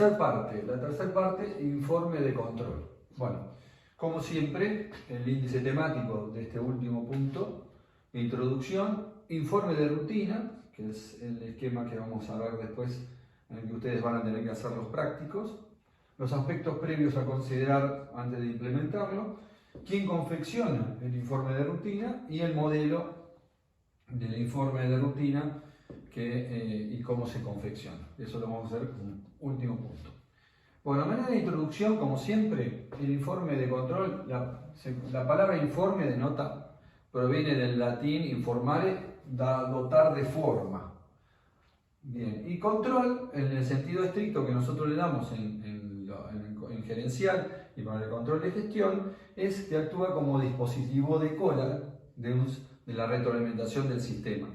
La tercera parte, informe de control. Bueno, como siempre, el índice temático de este último punto, introducción, informe de rutina, que es el esquema que vamos a ver después, en el que ustedes van a tener que hacer los prácticos, los aspectos previos a considerar antes de implementarlo, quién confecciona el informe de rutina y el modelo del informe de rutina y cómo se confecciona. Eso lo vamos a hacer como último punto. Bueno, a manera de introducción, como siempre, el informe de control, la palabra informe denota, proviene del latín informare, dotar de forma. Bien, y control, en el sentido estricto que nosotros le damos en gerencial y para el control de gestión, es que actúa como dispositivo de cola de la retroalimentación del sistema.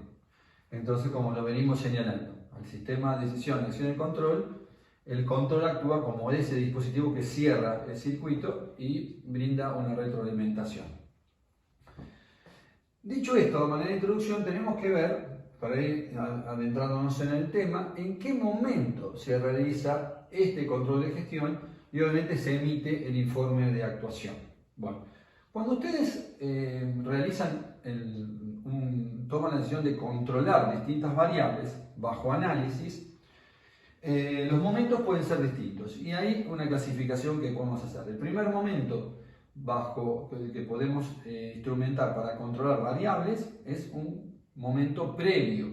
Entonces, como lo venimos señalando, al sistema de decisión, acción y control, el control actúa como ese dispositivo que cierra el circuito y brinda una retroalimentación. Dicho esto, de manera de introducción, tenemos que ver, para ir adentrándonos en el tema, en qué momento se realiza este control de gestión y obviamente se emite el informe de actuación. Bueno, cuando ustedes toman la decisión de controlar distintas variables bajo análisis, los momentos pueden ser distintos y hay una clasificación que podemos hacer. El primer momento que podemos instrumentar para controlar variables es un momento previo.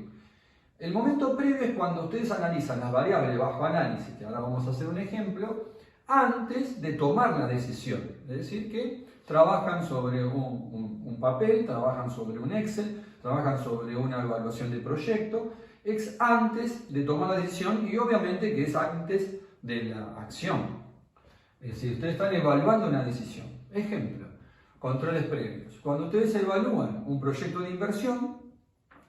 El momento previo es cuando ustedes analizan las variables bajo análisis, que ahora vamos a hacer un ejemplo, antes de tomar la decisión. Es decir, que trabajan sobre un papel, trabajan sobre un Excel, trabajan sobre una evaluación de proyecto, es antes de tomar la decisión y obviamente que es antes de la acción. Es decir, ustedes están evaluando una decisión. Ejemplo, controles previos. Cuando ustedes evalúan un proyecto de inversión,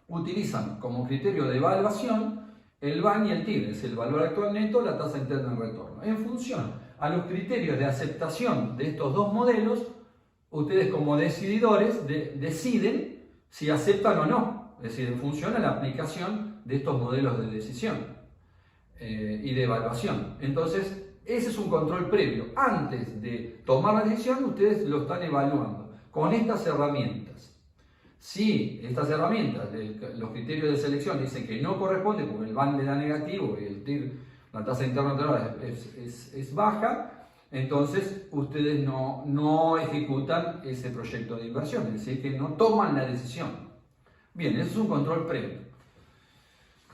utilizan como criterio de evaluación el VAN y el TIR, es el valor actual neto, la tasa interna de retorno. En función a los criterios de aceptación de estos dos modelos, ustedes como decididores deciden si aceptan o no. Es decir, en función a la aplicación de estos modelos de decisión y de evaluación. Entonces, ese es un control previo. Antes de tomar la decisión, ustedes lo están evaluando con estas herramientas. Si estas herramientas, los criterios de selección, dicen que no corresponde porque el VAN le da negativo y el TIR, la tasa interna de retorno, es baja, entonces ustedes no ejecutan ese proyecto de inversión, es decir, que no toman la decisión. Bien, eso es un control previo.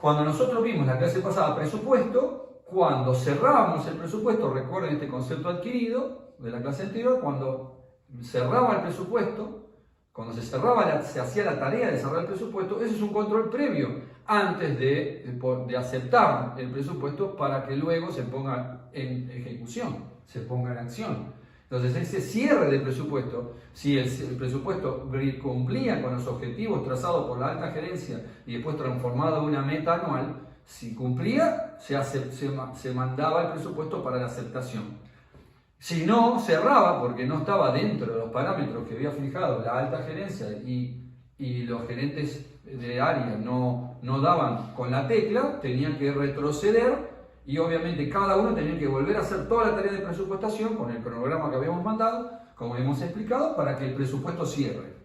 Cuando nosotros vimos la clase pasada presupuesto, cuando cerrábamos el presupuesto, recuerden este concepto adquirido de la clase anterior, cuando cerraba el presupuesto, cuando se hacía la tarea de cerrar el presupuesto, eso es un control previo antes de aceptar el presupuesto para que luego se ponga en ejecución, se ponga en acción. Entonces, ese cierre del presupuesto, si el presupuesto cumplía con los objetivos trazados por la alta gerencia y después transformado en una meta anual, si cumplía, se mandaba el presupuesto para la aceptación. Si no, cerraba porque no estaba dentro de los parámetros que había fijado la alta gerencia y los gerentes de área no daban con la tecla, tenían que retroceder y obviamente cada uno tenía que volver a hacer toda la tarea de presupuestación con el cronograma que habíamos mandado, como hemos explicado, para que el presupuesto cierre.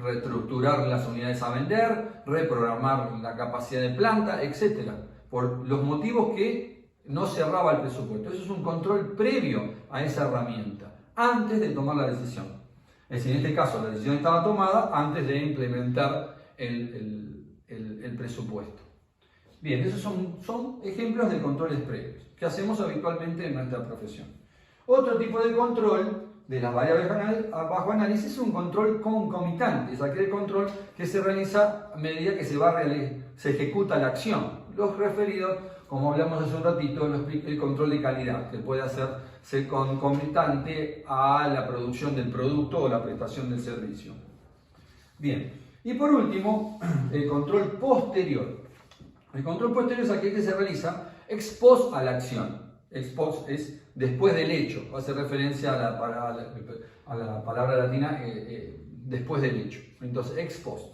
Reestructurar las unidades a vender, reprogramar la capacidad de planta, etc. Por los motivos que no cerraba el presupuesto. Eso es un control previo a esa herramienta, antes de tomar la decisión. Es decir, en este caso la decisión estaba tomada antes de implementar el presupuesto. Bien, esos son ejemplos de controles previos que hacemos habitualmente en nuestra profesión. Otro tipo de control de las variables bajo análisis es un control concomitante, es aquel control que se realiza a medida que se ejecuta la acción. Los referidos, como hablamos hace un ratito, el control de calidad, que puede ser concomitante a la producción del producto o la prestación del servicio. Bien, y por último, el control posterior. El control posterior es aquel que se realiza ex post a la acción. Ex post es después del hecho, hace referencia a la palabra latina después del hecho. Entonces, ex post.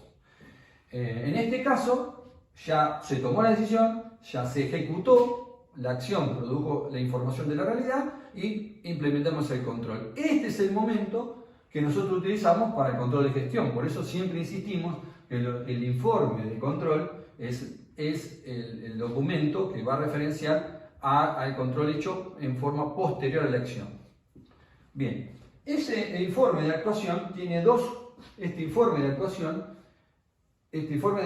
En este caso, ya se tomó la decisión, ya se ejecutó la acción produjo la información de la realidad y implementamos el control. Este es el momento que nosotros utilizamos para el control de gestión. Por eso siempre insistimos que el informe de control es el documento que va a referenciar al control hecho en forma posterior a la acción. Bien, ese informe de actuación tiene este informe de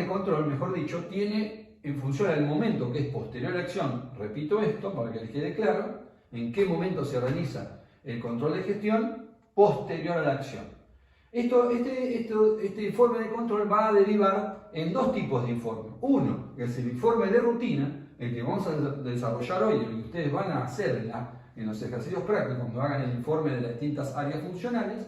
control, mejor dicho, tiene en función del momento que es posterior a la acción, repito esto para que les quede claro, en qué momento se realiza el control de gestión posterior a la acción. Este informe de control va a derivar en dos tipos de informe. Uno, que es el informe de rutina, el que vamos a desarrollar hoy, el que ustedes van a hacer en los ejercicios prácticos, cuando hagan el informe de las distintas áreas funcionales,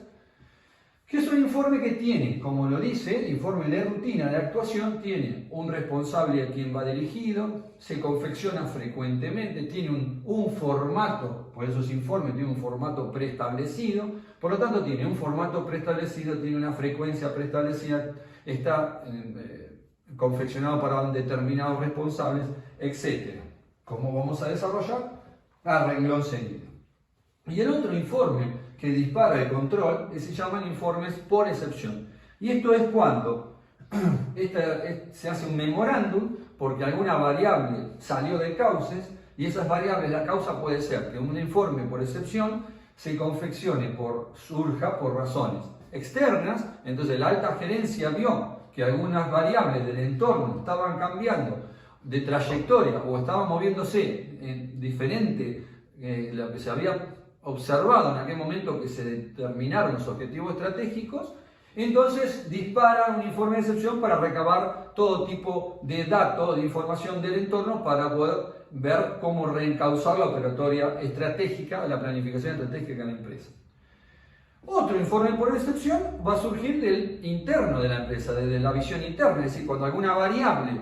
que es un informe que tiene, como lo dice, el informe de rutina de actuación, tiene un responsable a quien va dirigido, se confecciona frecuentemente, tiene un formato, por eso ese informe tiene un formato preestablecido, por lo tanto tiene un formato preestablecido, tiene una frecuencia preestablecida, está confeccionado para determinados responsables, etc. ¿Cómo vamos a desarrollar? A renglón seguido. Y el otro informe que dispara el control se llaman informes por excepción. Y esto es cuando se hace un memorándum porque alguna variable salió de cauces y esas variables, la causa puede ser que un informe por excepción se confeccione surja por razones externas, entonces la alta gerencia vio que algunas variables del entorno estaban cambiando de trayectoria o estaban moviéndose en diferente lo que se había observado en aquel momento que se determinaron los objetivos estratégicos, entonces dispara un informe de excepción para recabar todo tipo de datos, de información del entorno para poder ver cómo reencauzar la operatoria estratégica, la planificación estratégica de la empresa. Otro informe por excepción va a surgir del interno de la empresa, desde la visión interna, es decir, cuando alguna variable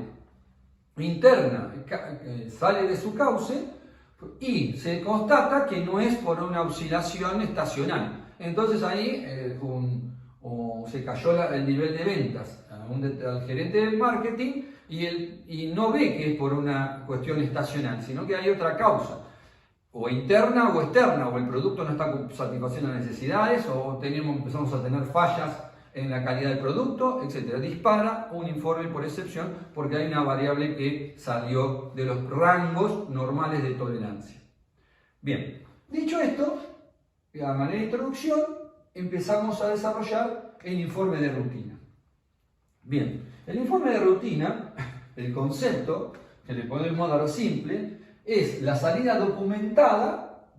interna sale de su cauce, y se constata que no es por una oscilación estacional. Entonces ahí se cayó el nivel de ventas al gerente del marketing y no ve que es por una cuestión estacional, sino que hay otra causa, o interna o externa, o el producto no está satisfaciendo las necesidades, o empezamos a tener fallas en la calidad del producto, etc. Dispara un informe por excepción porque hay una variable que salió de los rangos normales de tolerancia. Bien, dicho esto, a manera de introducción, empezamos a desarrollar el informe de rutina. Bien, el informe de rutina, el concepto que le podemos dar simple, es la salida documentada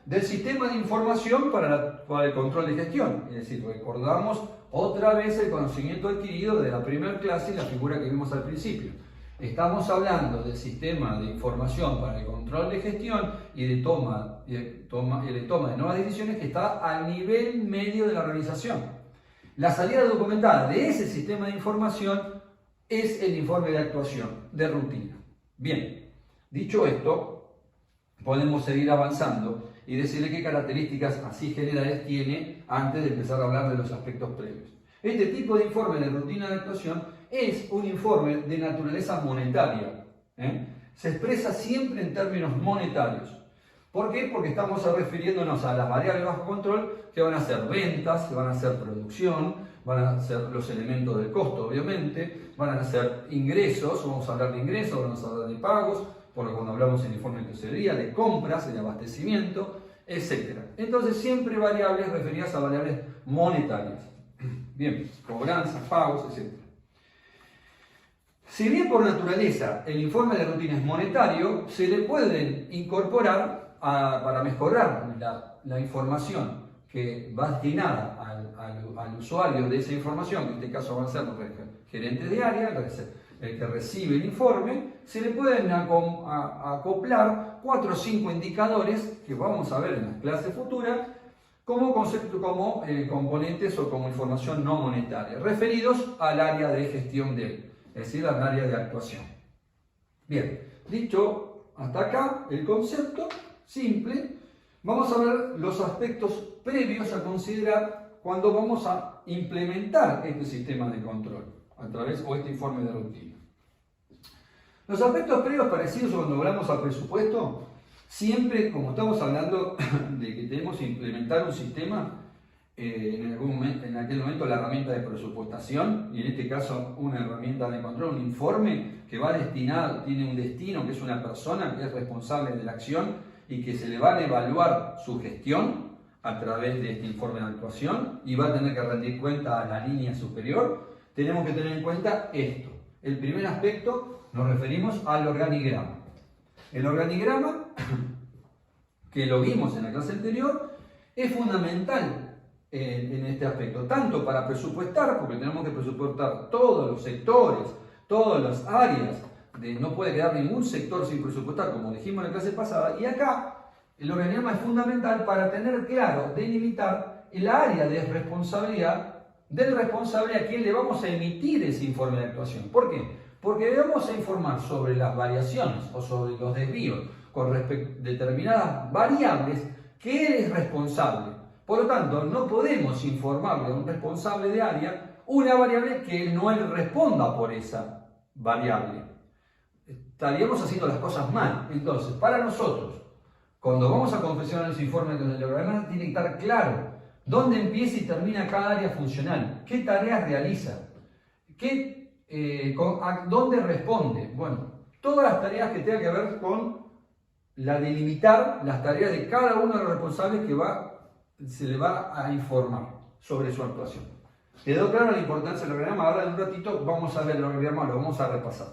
del sistema de información para el control de gestión. Es decir, recordamos otra vez el conocimiento adquirido de la primera clase y la figura que vimos al principio. Estamos hablando del sistema de información para el control de gestión y de toma de nuevas decisiones que está al nivel medio de la organización. La salida documentada de ese sistema de información es el informe de actuación, de rutina. Bien, dicho esto, podemos seguir avanzando y decirle qué características así generales tiene antes de empezar a hablar de los aspectos previos. Este tipo de informe de rutina de actuación es un informe de naturaleza monetaria. Se expresa siempre en términos monetarios. ¿Por qué? Porque estamos refiriéndonos a las variables bajo control que van a ser ventas, que van a ser producción, van a ser los elementos del costo, obviamente, van a ser ingresos, vamos a hablar de ingresos, vamos a hablar de pagos, porque cuando hablamos en informe de tesorería, de compras, de abastecimiento, etc. Entonces siempre variables referidas a variables monetarias. Bien, cobranzas, pagos, etc. Si bien por naturaleza el informe de rutina es monetario, se le pueden incorporar para mejorar la información que va destinada al usuario de esa información, que en este caso van a ser los gerentes de área, el que recibe el informe, se le pueden acoplar 4 o 5 indicadores que vamos a ver en las clases futuras como componentes o como información no monetaria, referidos al área de gestión de él, es decir, al área de actuación. Bien, dicho hasta acá el concepto simple, vamos a ver los aspectos previos a considerar cuando vamos a implementar este sistema de control a través de este informe de rutina. Los aspectos previos parecidos cuando hablamos al presupuesto, siempre, como estamos hablando de que tenemos que implementar un sistema, en aquel momento la herramienta de presupuestación, y en este caso una herramienta de control, un informe que va destinado, tiene un destino, que es una persona que es responsable de la acción y que se le va a evaluar su gestión a través de este informe de actuación y va a tener que rendir cuenta a la línea superior. Tenemos que tener en cuenta esto. El primer aspecto nos referimos al organigrama. El organigrama, que lo vimos en la clase anterior, es fundamental en este aspecto, tanto para presupuestar, porque tenemos que presupuestar todos los sectores, todas las áreas, no puede quedar ningún sector sin presupuestar, como dijimos en la clase pasada, y acá el organigrama es fundamental para tener claro, delimitar el área de responsabilidad del responsable a quien le vamos a emitir ese informe de actuación. ¿Por qué? Porque le vamos a informar sobre las variaciones o sobre los desvíos con respecto a determinadas variables que él es responsable. Por lo tanto, no podemos informarle a un responsable de área una variable que no él responda por esa variable. Estaríamos haciendo las cosas mal. Entonces, para nosotros, cuando vamos a confeccionar ese informe del organigrama, tiene que estar claro dónde empieza y termina cada área funcional, qué tareas realiza, a dónde responde. Bueno, todas las tareas que tengan que ver con la delimitar las tareas de cada uno de los responsables que se le va a informar sobre su actuación. ¿Quedó claro la importancia del organigrama? Ahora en un ratito vamos a ver el organigrama, lo vamos a repasar.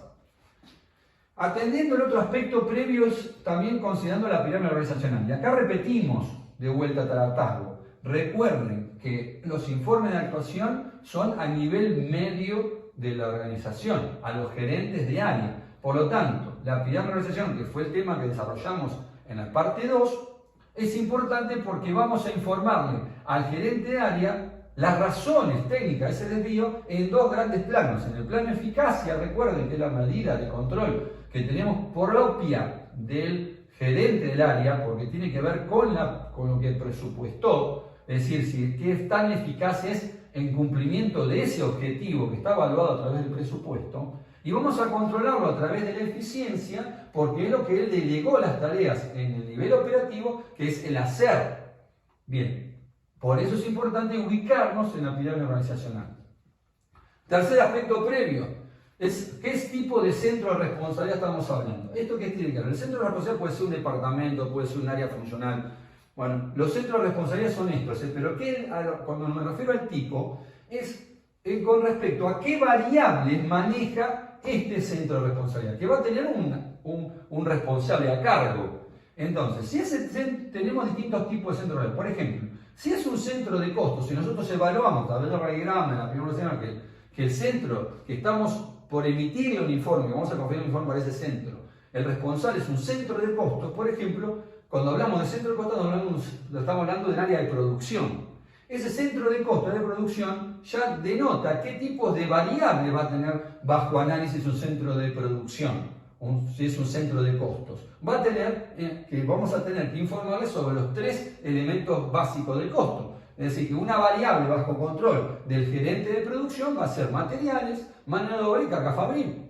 Atendiendo el otro aspecto previo es también considerando la pirámide organizacional. Y acá repetimos de vuelta al hartazgo. Recuerden que los informes de actuación son a nivel medio de la organización, a los gerentes de área. Por lo tanto, la pirámide de organización, que fue el tema que desarrollamos en la parte 2, es importante porque vamos a informarle al gerente de área las razones técnicas de ese desvío en dos grandes planos. En el plano eficacia, recuerden que es la medida de control que tenemos propia del gerente del área, porque tiene que ver con lo que presupuestó, es decir, si qué tan eficaz es en cumplimiento de ese objetivo que está evaluado a través del presupuesto, y vamos a controlarlo a través de la eficiencia, porque es lo que él delegó las tareas en el nivel operativo, que es el hacer. Bien, por eso es importante ubicarnos en la pirámide organizacional. Tercer aspecto previo, es qué tipo de centro de responsabilidad estamos hablando. ¿Esto qué tiene que ver? El centro de responsabilidad puede ser un departamento, puede ser un área funcional. Bueno, los centros de responsabilidad son estos, pero cuando me refiero al tipo, es con respecto a qué variables maneja este centro de responsabilidad, que va a tener un responsable a cargo. Entonces, si tenemos distintos tipos de centros de responsabilidad. Por ejemplo, si es un centro de costos, si nosotros evaluamos a través del organigrama en la primera semana que el centro que estamos por emitirle un informe, vamos a conferir un informe para ese centro, el responsable es un centro de costos, por ejemplo, cuando hablamos de centro de costos estamos hablando del área de producción. Ese centro de costos de producción ya denota qué tipos de variables va a tener bajo análisis un centro de producción, si es un centro de costos. Vamos a tener que informarle sobre los tres elementos básicos del costo. Es decir, que una variable bajo control del gerente de producción va a ser materiales, mano de obra y carga fabril.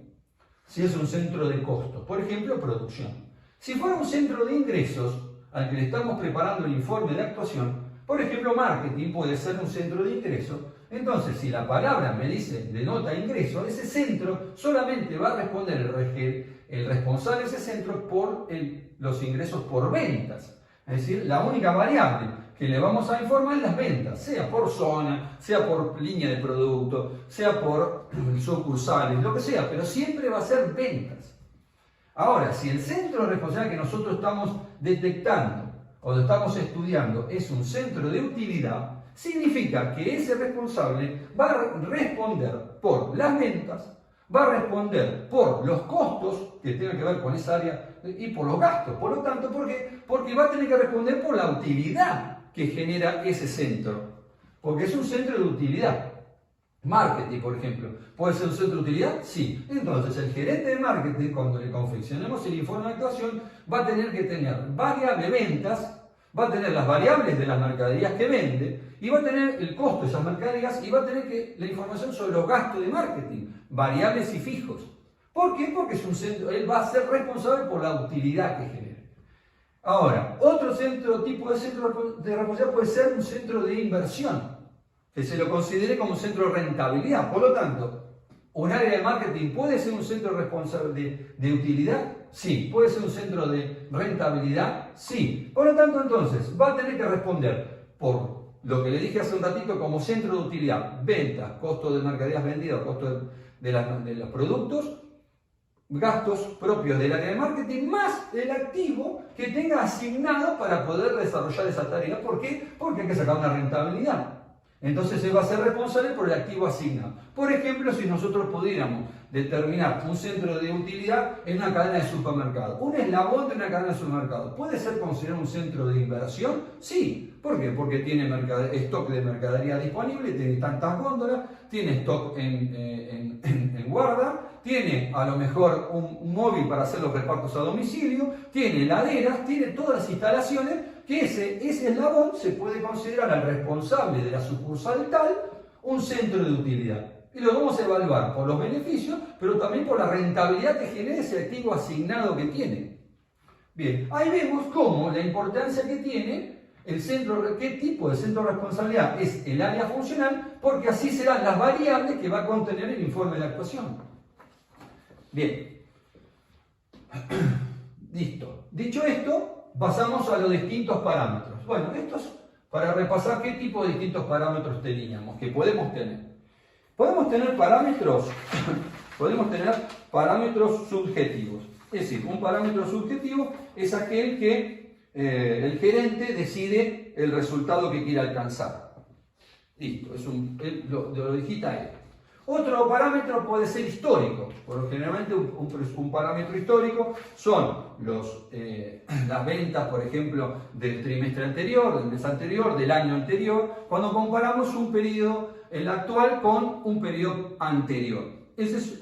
Si es un centro de costos, por ejemplo, producción. Si fuera un centro de ingresos al que le estamos preparando el informe de actuación, por ejemplo, marketing puede ser un centro de ingresos. Entonces, si la palabra me dice denota ingreso, ese centro solamente va a responder el responsable de ese centro por los ingresos por ventas. Es decir, la única variable que le vamos a informar es las ventas, sea por zona, sea por línea de producto, sea por sucursales, lo que sea, pero siempre va a ser ventas. Ahora, si el centro de responsabilidad que nosotros estamos detectando o lo estamos estudiando es un centro de utilidad, significa que ese responsable va a responder por las ventas, va a responder por los costos que tengan que ver con esa área y por los gastos. Por lo tanto, ¿por qué? Porque va a tener que responder por la utilidad que genera ese centro, porque es un centro de utilidad. Marketing, por ejemplo, ¿puede ser un centro de utilidad? Sí. Entonces, el gerente de marketing, cuando le confeccionemos el informe de actuación, va a tener que tener variables de ventas, va a tener las variables de las mercaderías que vende, y va a tener el costo de esas mercaderías, y va a tener la información sobre los gastos de marketing, variables y fijos. ¿Por qué? Porque es un centro, él va a ser responsable por la utilidad que genera. Ahora, otro tipo de centro de responsabilidad puede ser un centro de inversión, que se lo considere como un centro de rentabilidad. Por lo tanto, ¿un área de marketing puede ser un centro de utilidad? Sí. ¿Puede ser un centro de rentabilidad? Sí. Por lo tanto, entonces, va a tener que responder por lo que le dije hace un ratito como centro de utilidad: ventas, costo de mercaderías vendidas, costo de los productos, gastos propios del área de marketing, más el activo que tenga asignado para poder desarrollar esa tarea. ¿Por qué? Porque hay que sacar una rentabilidad. Entonces él va a ser responsable por el activo asignado. Por ejemplo, si nosotros pudiéramos determinar un centro de utilidad en una cadena de supermercados, un eslabón de una cadena de supermercados, ¿puede ser considerado un centro de inversión? Sí. ¿Por qué? Porque tiene stock de mercadería disponible, tiene tantas góndolas, tiene stock en guarda, tiene a lo mejor un móvil para hacer los repartos a domicilio, tiene heladeras, tiene todas las instalaciones, que ese eslabón se puede considerar al responsable de la sucursal tal un centro de utilidad. Y lo vamos a evaluar por los beneficios, pero también por la rentabilidad que genera ese activo asignado que tiene. Bien, ahí vemos cómo la importancia que tiene el centro, qué tipo de centro de responsabilidad es el área funcional, porque así serán las variables que va a contener el informe de actuación. Bien, listo. Dicho esto, pasamos a los distintos parámetros. Bueno, estos para repasar qué tipo de distintos parámetros teníamos, que podemos tener. Podemos tener parámetros, subjetivos. Es decir, un parámetro subjetivo es aquel que el gerente decide el resultado que quiere alcanzar. Listo, lo digita él. Otro parámetro puede ser histórico. Generalmente un parámetro histórico son las ventas, por ejemplo, del trimestre anterior, del mes anterior, del año anterior, cuando comparamos un periodo, el actual, con un periodo anterior.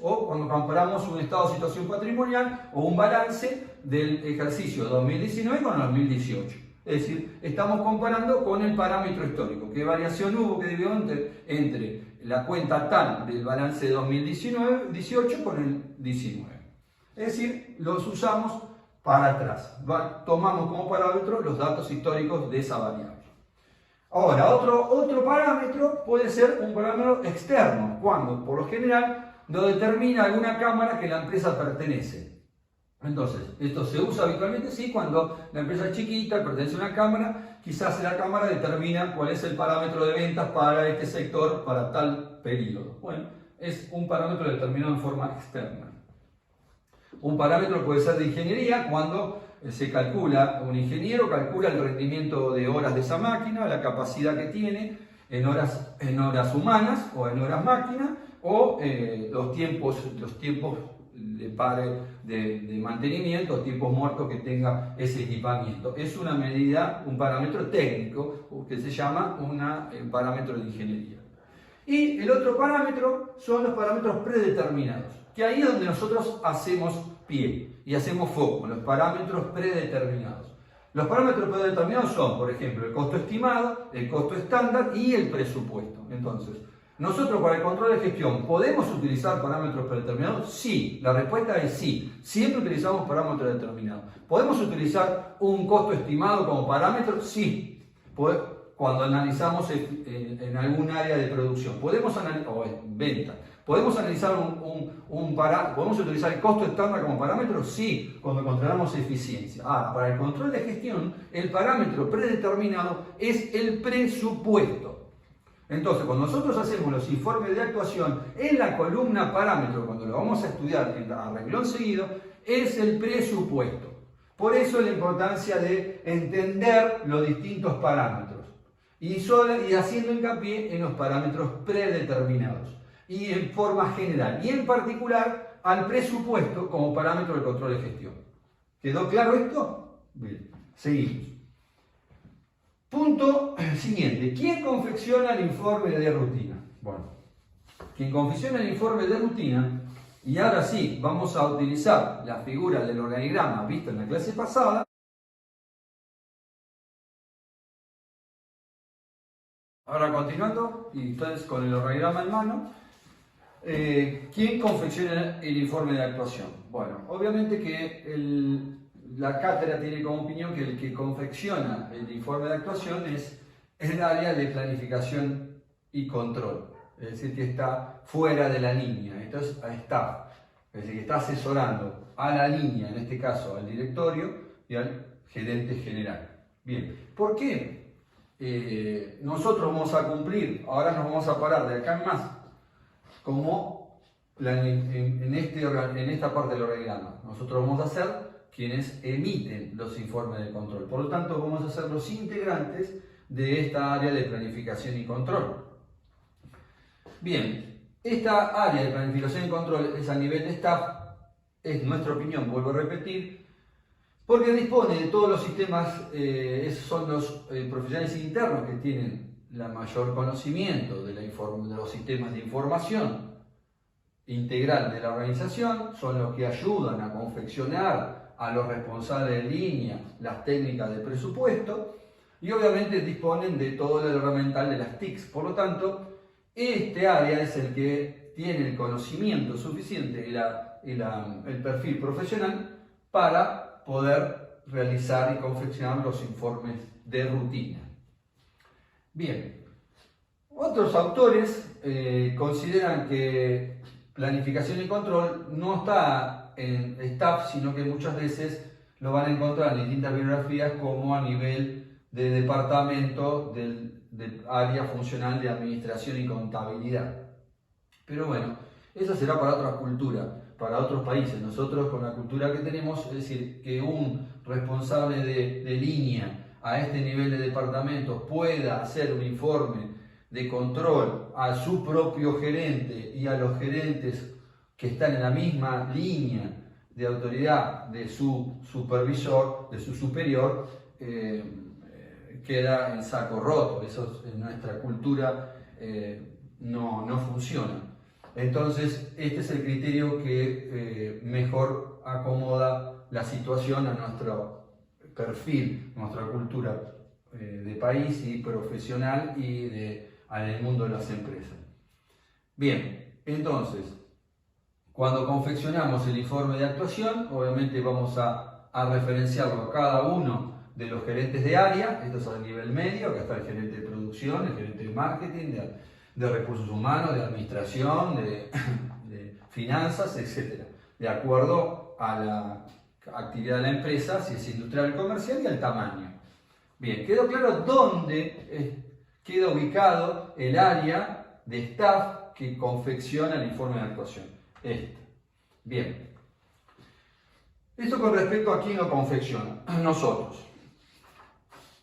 O cuando comparamos un estado de situación patrimonial o un balance del ejercicio 2019 con el 2018. Es decir, estamos comparando con el parámetro histórico. ¿Qué variación hubo que debió entre la cuenta tal del balance de 2018 con el 19? Es decir, los usamos para atrás. Tomamos como parámetro los datos históricos de esa variable. Ahora, otro parámetro puede ser un parámetro externo, cuando por lo general lo determina alguna cámara que la empresa pertenece. Entonces, esto se usa habitualmente, sí, cuando la empresa es chiquita, pertenece a una cámara, quizás la cámara determina cuál es el parámetro de ventas para este sector, para tal periodo. Bueno, es un parámetro determinado en forma externa. Un parámetro puede ser de ingeniería, cuando se calcula, un ingeniero calcula el rendimiento de horas de esa máquina, la capacidad que tiene en horas humanas o en horas máquina, o los tiempos de mantenimiento, tiempos muertos que tenga ese equipamiento. Es una medida, un parámetro técnico que se llama un parámetro de ingeniería. Y el otro parámetro son los parámetros predeterminados, que ahí es donde nosotros hacemos pie y hacemos foco, los parámetros predeterminados. Los parámetros predeterminados son, por ejemplo, el costo estimado, el costo estándar y el presupuesto. Entonces, nosotros para el control de gestión, ¿podemos utilizar parámetros predeterminados? Sí, la respuesta es sí. Siempre utilizamos parámetros determinados. ¿Podemos utilizar un costo estimado como parámetro? Sí. Cuando analizamos en algún área de producción, podemos analizar, o en venta, ¿podemos analizar podemos utilizar el costo estándar como parámetro? Sí, cuando controlamos eficiencia. Para el control de gestión, el parámetro predeterminado es el presupuesto. Entonces, cuando nosotros hacemos los informes de actuación, en la columna parámetro, cuando lo vamos a estudiar a renglón seguido, es el presupuesto. Por eso la importancia de entender los distintos parámetros y haciendo hincapié en los parámetros predeterminados y en forma general y en particular al presupuesto como parámetro de control de gestión. ¿Quedó claro esto? Bien, seguimos. Punto siguiente. ¿Quién confecciona el informe de rutina? Bueno, quien confecciona el informe de rutina, y ahora sí, vamos a utilizar la figura del organigrama vista en la clase pasada. Ahora continuando, y entonces con el organigrama en mano, ¿Quién confecciona el informe de actuación? Bueno, obviamente que la cátedra tiene como opinión que el que confecciona el informe de actuación es el área de planificación y control, es decir, que está fuera de la línea, entonces está, es decir, que está asesorando a la línea, en este caso al directorio y al gerente general. Bien, ¿por qué? Nosotros vamos a cumplir, ahora nos vamos a parar de acá en más, como en esta parte del organigrama. Nosotros vamos a ser quienes emiten los informes de control. Por lo tanto, vamos a ser los integrantes de esta área de planificación y control. Bien, esta área de planificación y control es a nivel de staff, es nuestra opinión, vuelvo a repetir, porque dispone de todos los sistemas, son los profesionales internos que tienen el mayor conocimiento de los sistemas de información integral de la organización, son los que ayudan a confeccionar a los responsables de línea las técnicas de presupuesto y obviamente disponen de todo el herramental de las TICs. Por lo tanto, este área es el que tiene el conocimiento suficiente y el perfil profesional para poder realizar y confeccionar los informes de rutina. Bien, otros autores consideran que planificación y control no está en staff, sino que muchas veces lo van a encontrar en distintas bibliografías como a nivel de departamento del área funcional de administración y contabilidad. Pero bueno, esa será para otra cultura, para otros países. Nosotros con la cultura que tenemos, es decir, que un responsable de línea a este nivel de departamento pueda hacer un informe de control a su propio gerente y a los gerentes que están en la misma línea de autoridad de su supervisor, de su superior, queda en saco roto. Eso en nuestra cultura no funciona. Entonces, este es el criterio que mejor acomoda la situación a nuestro perfil, nuestra cultura de país y profesional y en el mundo de las empresas. Bien, entonces, cuando confeccionamos el informe de actuación, obviamente vamos a referenciarlo a cada uno de los gerentes de área. Esto es a nivel medio, acá está el gerente de producción, el gerente de marketing, de recursos humanos, de administración, de finanzas, etc. De acuerdo a la actividad de la empresa, si es industrial o comercial, y al tamaño. Bien, quedó claro dónde queda ubicado el área de staff que confecciona el informe de actuación. Bien. Esto con respecto a quién lo confecciona. Nosotros.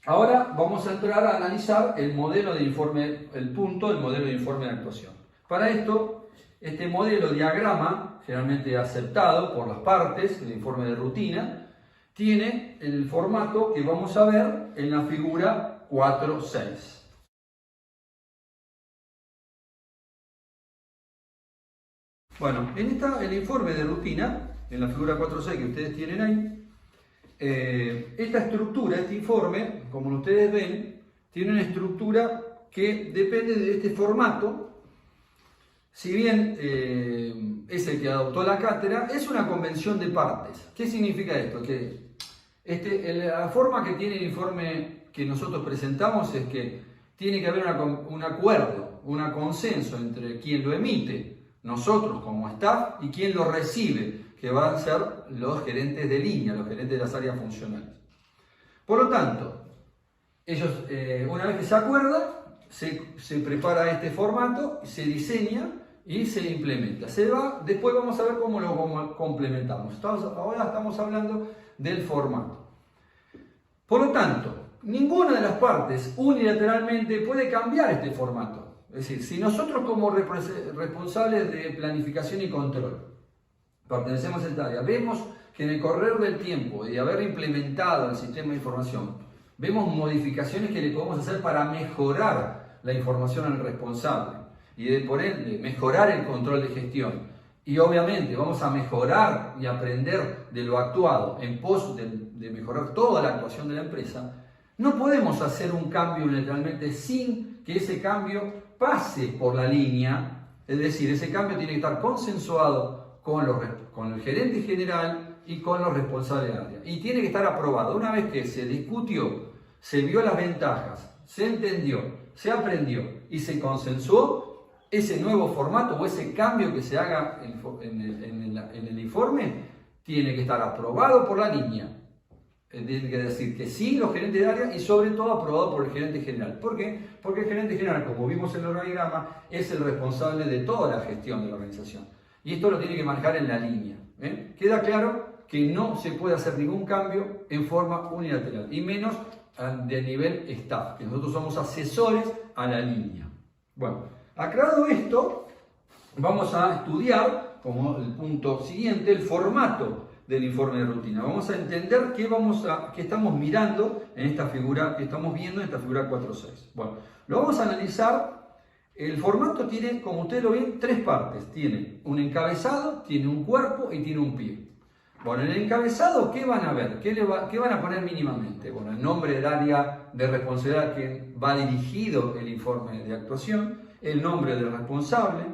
Ahora vamos a entrar a analizar el modelo de informe, el modelo de informe de actuación. Para esto, este modelo diagrama, generalmente aceptado por las partes, el informe de rutina, tiene el formato que vamos a ver en la figura 4.6. Bueno, en el informe de rutina, en la figura 4.6 que ustedes tienen ahí, esta estructura, este informe, como ustedes ven, tiene una estructura que depende de este formato. Si bien es el que adoptó la cátedra, es una convención de partes. ¿Qué significa esto? Que la forma que tiene el informe que nosotros presentamos es que tiene que haber un acuerdo, un consenso entre quien lo emite, nosotros como staff, y quien lo recibe, que van a ser los gerentes de línea, los gerentes de las áreas funcionales. Por lo tanto, ellos, una vez que se acuerda, se prepara este formato, se diseña y se implementa. Después vamos a ver cómo lo complementamos. Ahora estamos hablando del formato. Por lo tanto, ninguna de las partes unilateralmente puede cambiar este formato. Es decir, si nosotros como responsables de planificación y control pertenecemos a esta área, vemos que en el correr del tiempo y de haber implementado el sistema de información, vemos modificaciones que le podemos hacer para mejorar la información al responsable y por ende mejorar el control de gestión. Y obviamente vamos a mejorar y aprender de lo actuado en pos de mejorar toda la actuación de la empresa. No podemos hacer un cambio unilateralmente sin que ese cambio pase por la línea Es decir, ese cambio tiene que estar consensuado con el gerente general y con los responsables del área. Y tiene que estar aprobado. Una vez que se discutió, se vio las ventajas, se entendió, se aprendió y se consensuó, ese nuevo formato o ese cambio que se haga en el informe tiene que estar aprobado por la línea. Tiene que decir que sí los gerentes de área y sobre todo aprobado por el gerente general. ¿Por qué? Porque el gerente general, como vimos en el organigrama, es el responsable de toda la gestión de la organización. Y esto lo tiene que manejar en la línea. Queda claro que no se puede hacer ningún cambio en forma unilateral, y menos de nivel staff, que nosotros somos asesores a la línea. Bueno, aclarado esto, vamos a estudiar, como el punto siguiente, el formato del informe de rutina. Vamos a entender qué estamos mirando en esta figura, que estamos viendo en esta figura 4.6. Bueno, lo vamos a analizar. El formato tiene, como ustedes lo ven, tres partes. Tiene un encabezado, tiene un cuerpo y tiene un pie. Bueno, en el encabezado, ¿qué van a ver? ¿Qué van a poner mínimamente? Bueno, el nombre del área de responsabilidad a quien va dirigido el informe de actuación, el nombre del responsable,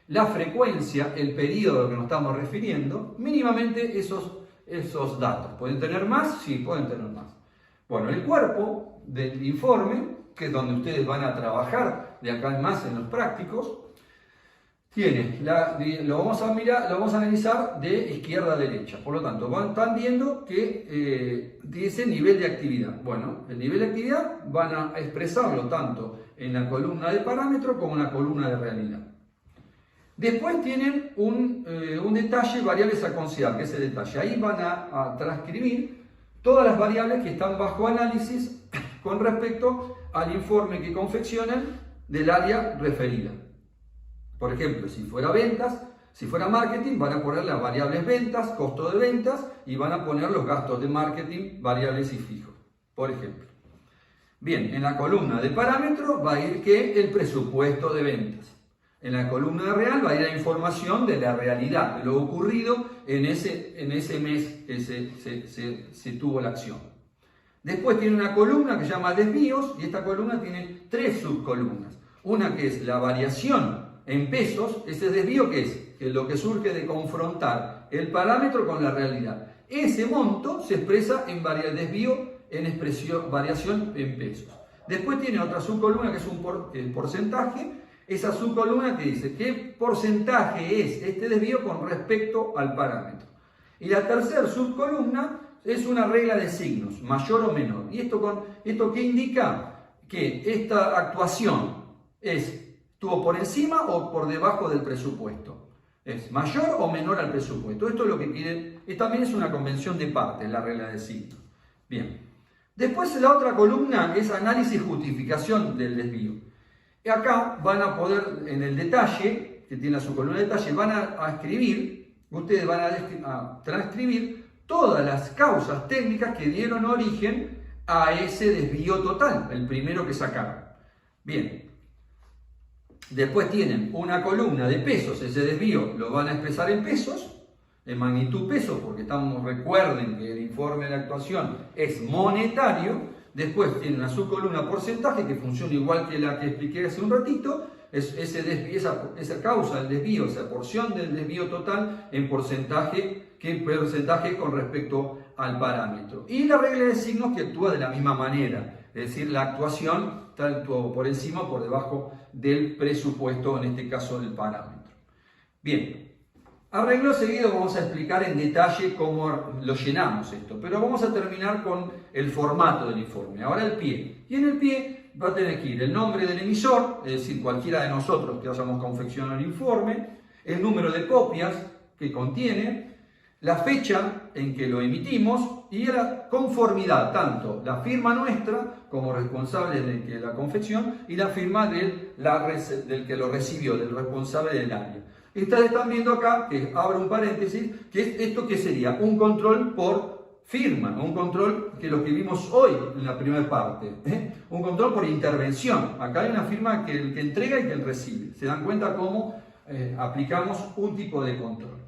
la frecuencia, el periodo al que nos estamos refiriendo, mínimamente esos datos. ¿Pueden tener más? Sí, pueden tener más. Bueno, el cuerpo del informe, que es donde ustedes van a trabajar de acá en más en los prácticos, lo vamos a analizar de izquierda a derecha. Por lo tanto, están viendo que dice nivel de actividad. Bueno, el nivel de actividad van a expresarlo tanto en la columna de parámetro como en la columna de realidad. Después tienen un detalle, variables a considerar, que es el detalle. Ahí van a transcribir todas las variables que están bajo análisis con respecto al informe que confeccionan del área referida. Por ejemplo, si fuera ventas, si fuera marketing, van a poner las variables ventas, costo de ventas, y van a poner los gastos de marketing, variables y fijos, por ejemplo. Bien, en la columna de parámetros va a ir el presupuesto de ventas. En la columna de real va a ir la información de la realidad, de lo ocurrido en ese mes que se tuvo la acción. Después tiene una columna que se llama desvíos, y esta columna tiene tres subcolumnas. Una que es la variación en pesos, ese desvío que es lo que surge de confrontar el parámetro con la realidad. Ese monto se expresa en desvío en variación en pesos. Después tiene otra subcolumna que es el porcentaje. Esa subcolumna que dice qué porcentaje es este desvío con respecto al parámetro. Y la tercera subcolumna es una regla de signos, mayor o menor. ¿Y esto qué indica? Que esta actuación estuvo por encima o por debajo del presupuesto. ¿Es mayor o menor al presupuesto? Esto es lo que quieren. También es una convención de partes, la regla de signos. Bien. Después la otra columna es análisis y justificación del desvío. Y acá van a poder, en el detalle, que tiene su columna de detalle, van a escribir, ustedes van a transcribir todas las causas técnicas que dieron origen a ese desvío total, el primero que sacaron. Bien. Después tienen una columna de pesos, ese desvío lo van a expresar en pesos, en magnitud pesos, porque recuerden que el informe de actuación es monetario. Después tiene una subcolumna porcentaje que funciona igual que la que expliqué hace un ratito, esa causa del desvío, esa porción del desvío total en porcentaje con respecto al parámetro. Y la regla de signos que actúa de la misma manera. Es decir, la actuación tanto por encima o por debajo del presupuesto, en este caso del parámetro. Bien, a renglón seguido vamos a explicar en detalle cómo lo llenamos esto, pero vamos a terminar con el formato del informe. Ahora el pie. Y en el pie va a tener que ir el nombre del emisor, es decir, cualquiera de nosotros que hayamos confeccionado el informe, el número de copias que contiene, la fecha en que lo emitimos y la conformidad, tanto la firma nuestra como responsable de la confección y la firma del que lo recibió, del responsable del área. Ustedes están viendo acá, que abro un paréntesis, que es esto que sería un control por firma, un control que lo que vimos hoy en la primera parte, un control por intervención. Acá hay una firma que el que entrega y que el recibe. Se dan cuenta cómo aplicamos un tipo de control.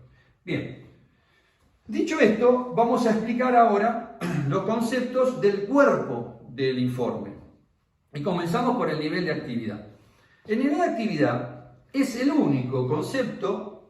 Bien. Dicho esto, vamos a explicar ahora los conceptos del cuerpo del informe. Y comenzamos por el nivel de actividad. El nivel de actividad es el único concepto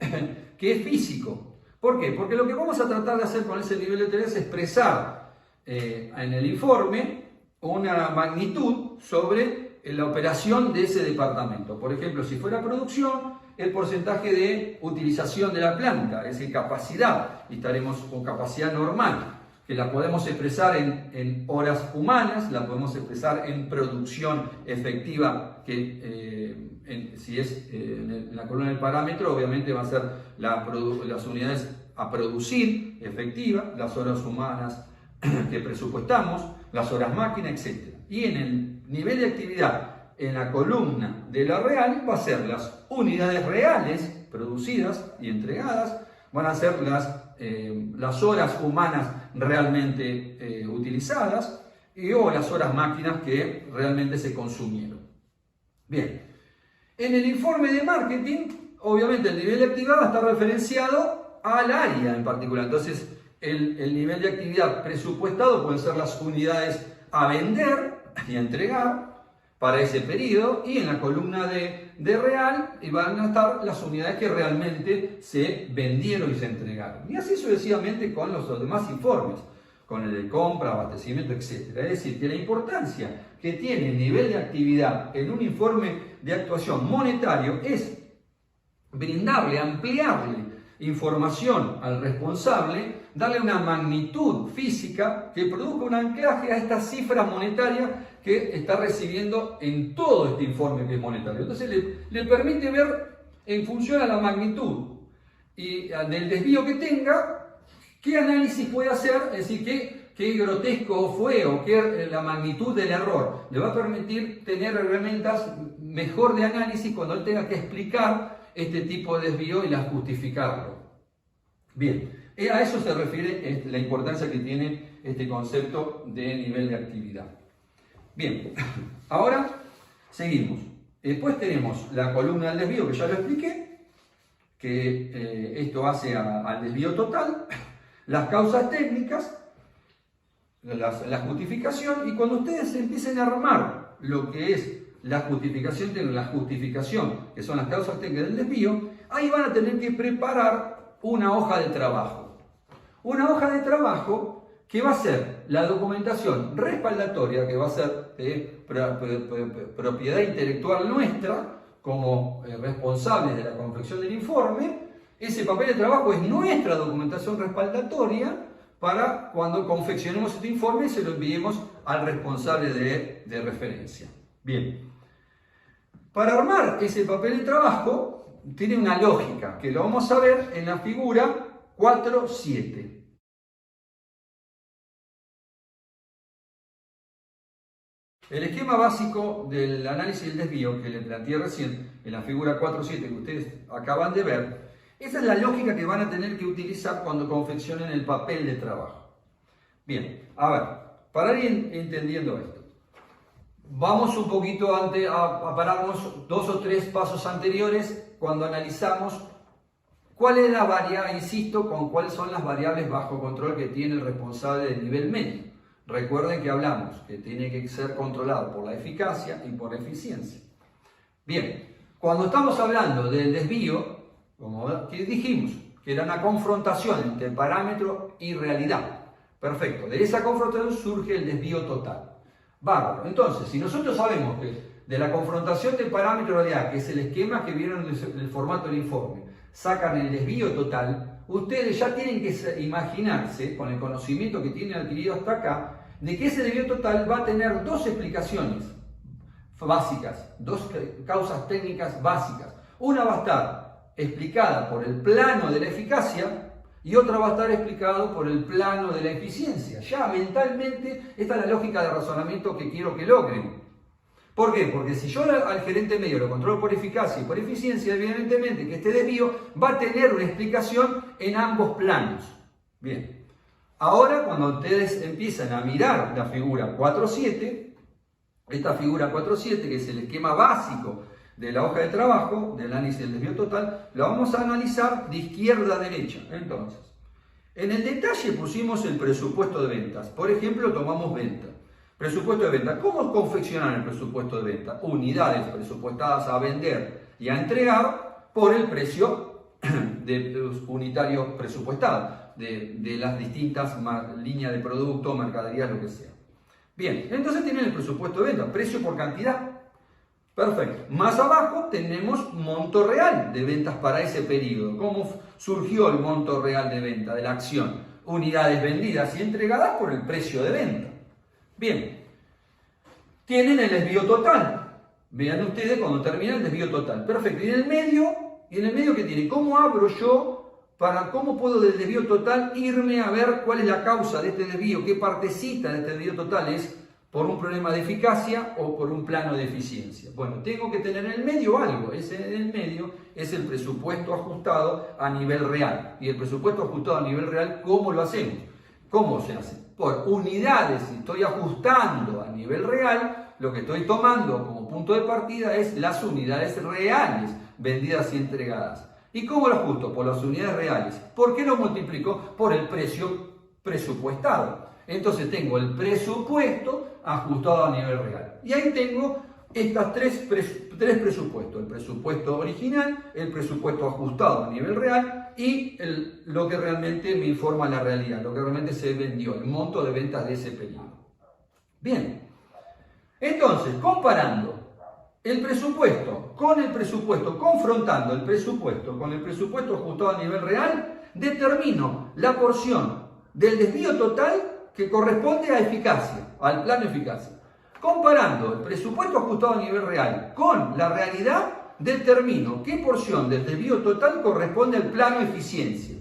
que es físico. ¿Por qué? Porque lo que vamos a tratar de hacer con ese nivel de detalle es expresar en el informe una magnitud sobre la operación de ese departamento. Por ejemplo, si fuera producción, el porcentaje de utilización de la planta, es decir, capacidad, y estaremos con capacidad normal, que la podemos expresar en horas humanas, la podemos expresar en producción efectiva, que si es en la columna del parámetro, obviamente va a ser las unidades a producir efectiva, las horas humanas que presupuestamos, las horas máquina, etc. Y en el nivel de actividad, en la columna de la real, va a ser las unidades reales producidas y entregadas, van a ser las horas humanas realmente utilizadas o las horas máquinas que realmente se consumieron. Bien, en el informe de marketing, obviamente el nivel de actividad va a estar referenciado al área en particular. Entonces, el nivel de actividad presupuestado pueden ser las unidades a vender y a entregar para ese periodo, y en la columna de real van a estar las unidades que realmente se vendieron y se entregaron. Y así sucesivamente con los demás informes, con el de compra, abastecimiento, etc. Es decir, que la importancia que tiene el nivel de actividad en un informe de actuación monetario es brindarle, ampliarle información al responsable, darle una magnitud física que produzca un anclaje a esta cifra monetaria que está recibiendo en todo este informe que es monetario. Entonces le permite ver en función a la magnitud y del desvío que tenga, qué análisis puede hacer, es decir, qué grotesco fue o qué la magnitud del error. Le va a permitir tener herramientas mejor de análisis cuando él tenga que explicar este tipo de desvío y justificarlo. Bien, a eso se refiere la importancia que tiene este concepto de nivel de actividad. Bien, ahora seguimos. Después tenemos la columna del desvío, que ya lo expliqué, que esto hace al desvío total, las causas técnicas, la justificación, y cuando ustedes empiecen a armar lo que es la justificación, que son las causas técnicas del desvío, ahí van a tener que preparar una hoja de trabajo. Una hoja de trabajo que va a ser la documentación respaldatoria, que va a ser de propiedad intelectual nuestra, como responsables de la confección del informe. Ese papel de trabajo es nuestra documentación respaldatoria para cuando confeccionemos este informe se lo enviemos al responsable de referencia. Bien, para armar ese papel de trabajo tiene una lógica, que lo vamos a ver en la figura 4.7. El esquema básico del análisis del desvío que le planteé recién en la figura 4.7 que ustedes acaban de ver, esa es la lógica que van a tener que utilizar cuando confeccionen el papel de trabajo. Bien, a ver, para ir entendiendo esto, vamos un poquito a pararnos 2 o 3 pasos anteriores cuando analizamos cuál es la variable, insisto, con cuáles son las variables bajo control que tiene el responsable del nivel medio. Recuerden que hablamos que tiene que ser controlado por la eficacia y por la eficiencia. Bien, cuando estamos hablando del desvío, como dijimos, que era una confrontación entre parámetro y realidad. Perfecto, de esa confrontación surge el desvío total. Bárbaro. Entonces, si nosotros sabemos que de la confrontación de parámetro y realidad, que es el esquema que vieron en el formato del informe, sacan el desvío total, ustedes ya tienen que imaginarse, con el conocimiento que tienen adquirido hasta acá, de que ese desvío total va a tener 2 explicaciones básicas, 2 causas técnicas básicas. Una va a estar explicada por el plano de la eficacia y otra va a estar explicado por el plano de la eficiencia. Ya mentalmente, esta es la lógica de razonamiento que quiero que logren. ¿Por qué? Porque si yo al gerente medio lo controlo por eficacia y por eficiencia, evidentemente que este desvío va a tener una explicación en ambos planos. Bien, ahora cuando ustedes empiezan a mirar la figura 4.7, esta figura 4.7, que es el esquema básico de la hoja de trabajo, del análisis del desvío total, la vamos a analizar de izquierda a derecha. Entonces, en el detalle pusimos el presupuesto de ventas. Por ejemplo, tomamos venta. Presupuesto de venta. ¿Cómo confeccionar el presupuesto de venta? Unidades presupuestadas a vender y a entregar por el precio unitario presupuestado de las distintas líneas de producto, mercaderías, lo que sea. Bien, entonces tienen el presupuesto de venta, precio por cantidad. Perfecto. Más abajo tenemos monto real de ventas para ese periodo. ¿Cómo surgió el monto real de venta de la acción? Unidades vendidas y entregadas por el precio de venta. Bien. Tienen el desvío total. Vean ustedes cuando termina el desvío total. Perfecto. Y en el medio ¿qué tiene? ¿Cómo abro yo cómo puedo del desvío total irme a ver cuál es la causa de este desvío? ¿Qué partecita de este desvío total es por un problema de eficacia o por un plano de eficiencia? Bueno, tengo que tener en el medio algo. Ese en el medio es el presupuesto ajustado a nivel real. Y el presupuesto ajustado a nivel real, ¿cómo lo hacemos? ¿Cómo se hace? Por unidades. Si estoy ajustando a nivel real, lo que estoy tomando como punto de partida es las unidades reales vendidas y entregadas. ¿Y cómo lo ajusto? Por las unidades reales. ¿Por qué lo multiplico? Por el precio presupuestado. Entonces tengo el presupuesto ajustado a nivel real. Y ahí tengo estas tres presupuestos. El presupuesto original, el presupuesto ajustado a nivel real y lo que realmente me informa la realidad, lo que realmente se vendió, el monto de ventas de ese periodo. Bien, entonces comparando el presupuesto con el presupuesto, confrontando el presupuesto con el presupuesto ajustado a nivel real, determino la porción del desvío total que corresponde a eficacia, al plano eficacia. Comparando el presupuesto ajustado a nivel real con la realidad, determino qué porción del desvío total corresponde al plano eficiencia.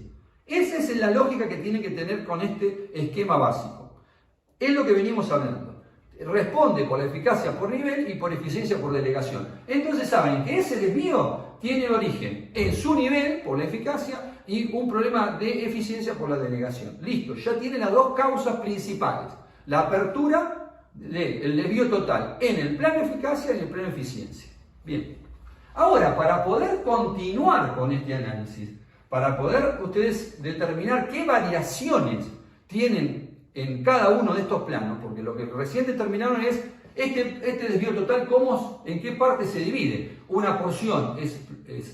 Esa es la lógica que tiene que tener con este esquema básico. Es lo que venimos hablando. Responde por la eficacia por nivel y por eficiencia por delegación. Entonces saben que ese desvío tiene origen en su nivel por la eficacia y un problema de eficiencia por la delegación. Listo, ya tiene las dos causas principales. La apertura del desvío total en el plano eficacia y en el plano eficiencia. Bien, ahora para poder continuar con este análisis, para poder ustedes determinar qué variaciones tienen en cada uno de estos planos, porque lo que recién determinaron es este desvío total, en qué parte se divide. Una porción es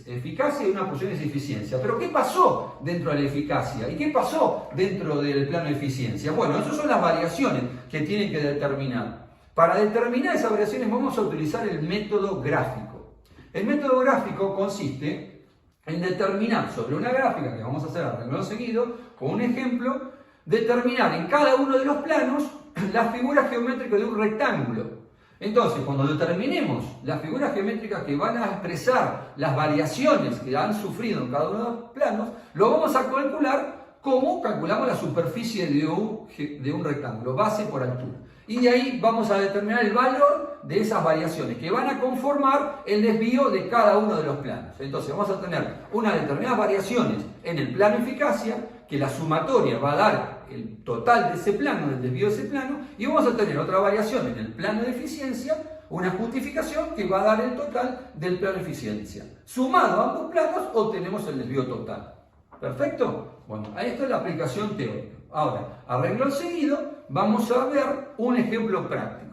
eficacia y una porción es eficiencia. Pero ¿qué pasó dentro de la eficacia? ¿Y qué pasó dentro del plano de eficiencia? Bueno, esas son las variaciones que tienen que determinar. Para determinar esas variaciones vamos a utilizar el método gráfico. El método gráfico consiste en determinar sobre una gráfica que vamos a hacer a renglón seguido, con un ejemplo, determinar en cada uno de los planos la figura geométrica de un rectángulo. Entonces, cuando determinemos las figuras geométricas que van a expresar las variaciones que han sufrido en cada uno de los planos, lo vamos a calcular como calculamos la superficie de un rectángulo, base por altura. Y de ahí vamos a determinar el valor de esas variaciones que van a conformar el desvío de cada uno de los planos. Entonces vamos a tener unas determinadas variaciones en el plano eficacia, que la sumatoria va a dar el total de ese plano, del desvío de ese plano, y vamos a tener otra variación en el plano de eficiencia, una justificación que va a dar el total del plano de eficiencia. Sumado a ambos planos obtenemos el desvío total. ¿Perfecto? Bueno, esta es la aplicación teórica. Ahora, a renglón seguido, vamos a ver un ejemplo práctico.